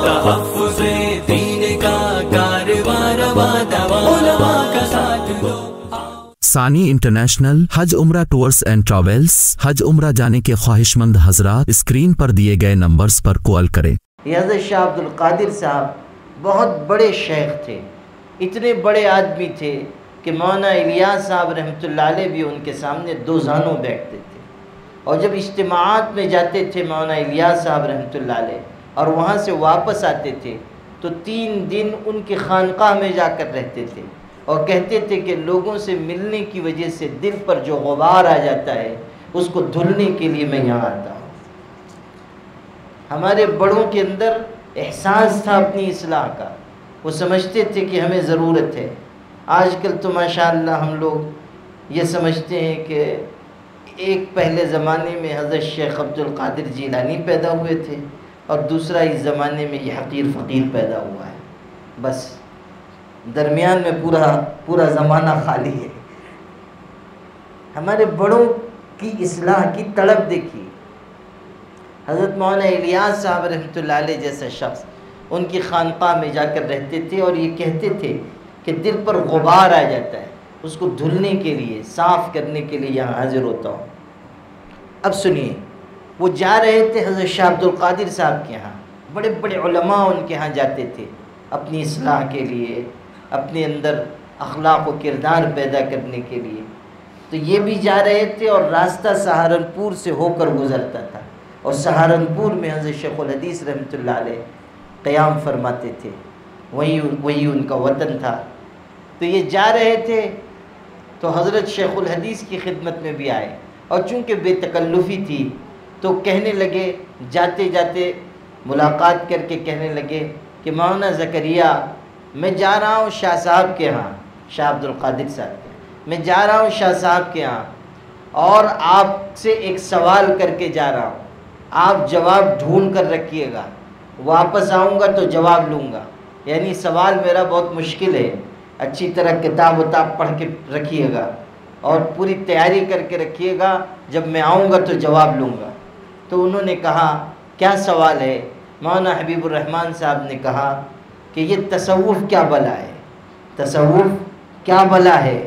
تحفظ دین کا کارواں رواں دواں، علماء کا ساتھ دو۔ ثانی انٹرنیشنل حج عمرہ ٹورز اینڈ ٹریولز۔ حج عمرہ جانے کے خواہش مند حضرات اسکرین پر دیے گئے نمبرز پر کال کریں۔ حضرت شاہ عبد القادر صاحب بہت بڑے شیخ تھے، اتنے بڑے آدمی تھے کہ مولانا الیاس صاحب رحمۃ اللہ علیہ بھی ان کے سامنے دو زانوں بیٹھتے تھے، اور جب اجتماعات میں جاتے تھے مولانا الیاس صاحب رحمۃ اللہ علیہ اور وہاں سے واپس آتے تھے تو 3 دن ان کی خانقاہ میں جا کر رہتے تھے، اور کہتے تھے کہ لوگوں سے ملنے کی وجہ سے دل پر جو غبار آ جاتا ہے اس کو دھلنے کے لیے میں یہاں آتا ہوں۔ ہمارے بڑوں کے اندر احساس تھا اپنی اصلاح کا، وہ سمجھتے تھے کہ ہمیں ضرورت ہے۔ آج کل تو ماشاءاللہ ہم لوگ یہ سمجھتے ہیں کہ ایک پہلے زمانے میں حضرت شیخ عبد القادر جیلانی پیدا ہوئے تھے اور دوسرا اس زمانے میں یہ حقیر فقیر پیدا ہوا ہے، بس درمیان میں پورا زمانہ خالی ہے۔ ہمارے بڑوں کی اصلاح کی طلب دیکھیے، حضرت مولانا الیاس صاحب رحمۃ اللہ علیہ جیسا شخص ان کی خانقاہ میں جا کر رہتے تھے اور یہ کہتے تھے کہ دل پر غبار آ جاتا ہے، اس کو دھلنے کے لیے، صاف کرنے کے لیے یہاں حاضر ہوتا ہوں۔ اب سنیے، وہ جا رہے تھے حضرت شاہ عبد القادر صاحب کے ہاں، بڑے بڑے علماء ان کے ہاں جاتے تھے اپنی اصلاح کے لیے، اپنے اندر اخلاق و کردار پیدا کرنے کے لیے۔ تو یہ بھی جا رہے تھے اور راستہ سہارنپور سے ہو کر گزرتا تھا، اور سہارنپور میں حضرت شیخ الحدیث رحمۃ اللہ علیہ قیام فرماتے تھے، وہی ان کا وطن تھا۔ تو یہ جا رہے تھے تو حضرت شیخ الحدیث کی خدمت میں بھی آئے، اور چونکہ بے تکلفی تھی تو کہنے لگے، جاتے جاتے ملاقات کر کے کہنے لگے کہ مولانا زکریا، میں جا رہا ہوں شاہ صاحب کے ہاں، شاہ عبد القادر صاحب کے، میں جا رہا ہوں شاہ صاحب کے ہاں اور آپ سے ایک سوال کر کے جا رہا ہوں، آپ جواب ڈھونڈ کر رکھیے گا، واپس آؤں گا تو جواب لوں گا، یعنی سوال میرا بہت مشکل ہے، اچھی طرح کتاب وتاب پڑھ کے رکھیے گا اور پوری تیاری کر کے رکھیے گا، جب میں آؤں گا تو جواب لوں گا۔ تو انہوں نے کہا کیا سوال ہے؟ مولانا حبیب الرحمن صاحب نے کہا کہ یہ تصوف کیا بلا ہے، تصوف کیا بلا ہے،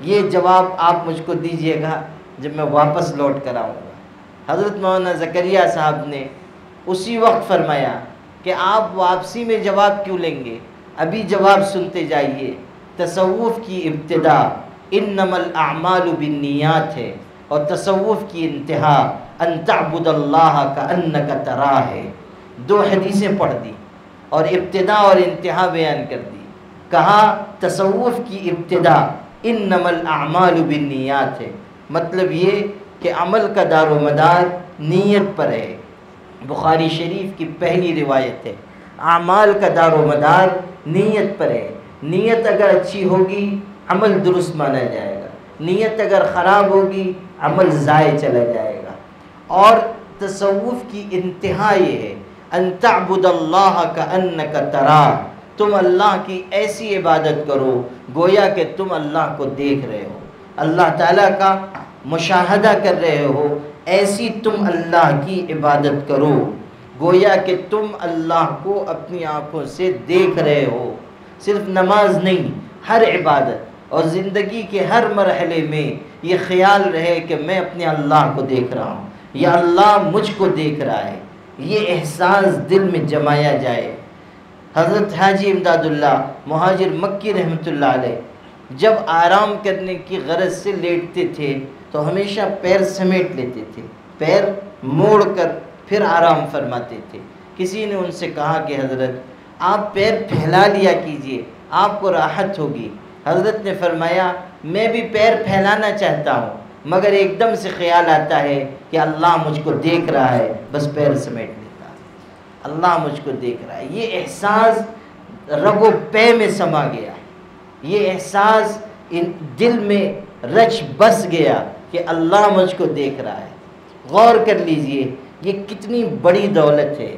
یہ جواب آپ مجھ کو دیجئے گا جب میں واپس لوٹ کر آؤں گا۔ حضرت مولانا زکریا صاحب نے اسی وقت فرمایا کہ آپ واپسی میں جواب کیوں لیں گے، ابھی جواب سنتے جائیے۔ تصوف کی ابتدا انما الاعمال بالنیات ہے، اور تصوف کی انتہا ان تعبد اللہ کانک تراہ ہے۔ 2 حدیثیں پڑھ دی اور ابتدا اور انتہا بیان کر دی۔ کہا تصوف کی ابتدا انما الاعمال بالنیات ہے، مطلب یہ کہ عمل کا دار و مدار نیت پر ہے۔ بخاری شریف کی پہلی روایت ہے، اعمال کا دار و مدار نیت پر ہے۔ نیت اگر اچھی ہوگی عمل درست مانا جائے گا، نیت اگر خراب ہوگی عمل ضائع چلا جائے گا۔ اور تصوف کی انتہا یہ ہے ان تعبد اللہ کانک تراہ، تم اللہ کی ایسی عبادت کرو گویا کہ تم اللہ کو دیکھ رہے ہو، اللہ تعالیٰ کا مشاہدہ کر رہے ہو، ایسی تم اللہ کی عبادت کرو گویا کہ تم اللہ کو اپنی آنکھوں سے دیکھ رہے ہو۔ صرف نماز نہیں، ہر عبادت اور زندگی کے ہر مرحلے میں یہ خیال رہے کہ میں اپنے اللہ کو دیکھ رہا ہوں یا اللہ مجھ کو دیکھ رہا ہے، یہ احساس دل میں جمایا جائے۔ حضرت حاجی امداد اللہ مہاجر مکی رحمۃ اللہ علیہ جب آرام کرنے کی غرض سے لیٹتے تھے تو ہمیشہ پیر سمیٹ لیتے تھے، پیر موڑ کر پھر آرام فرماتے تھے۔ کسی نے ان سے کہا کہ حضرت آپ پیر پھیلا لیا کیجئے، آپ کو راحت ہوگی۔ حضرت نے فرمایا میں بھی پیر پھیلانا چاہتا ہوں، مگر ایک دم سے خیال آتا ہے کہ اللہ مجھ کو دیکھ رہا ہے، بس پیر سمیٹ لیتا ہے، اللہ مجھ کو دیکھ رہا ہے۔ یہ احساس رگ و پے میں سما گیا، یہ احساس دل میں رچ بس گیا کہ اللہ مجھ کو دیکھ رہا ہے۔ غور کر لیجئے یہ کتنی بڑی دولت ہے،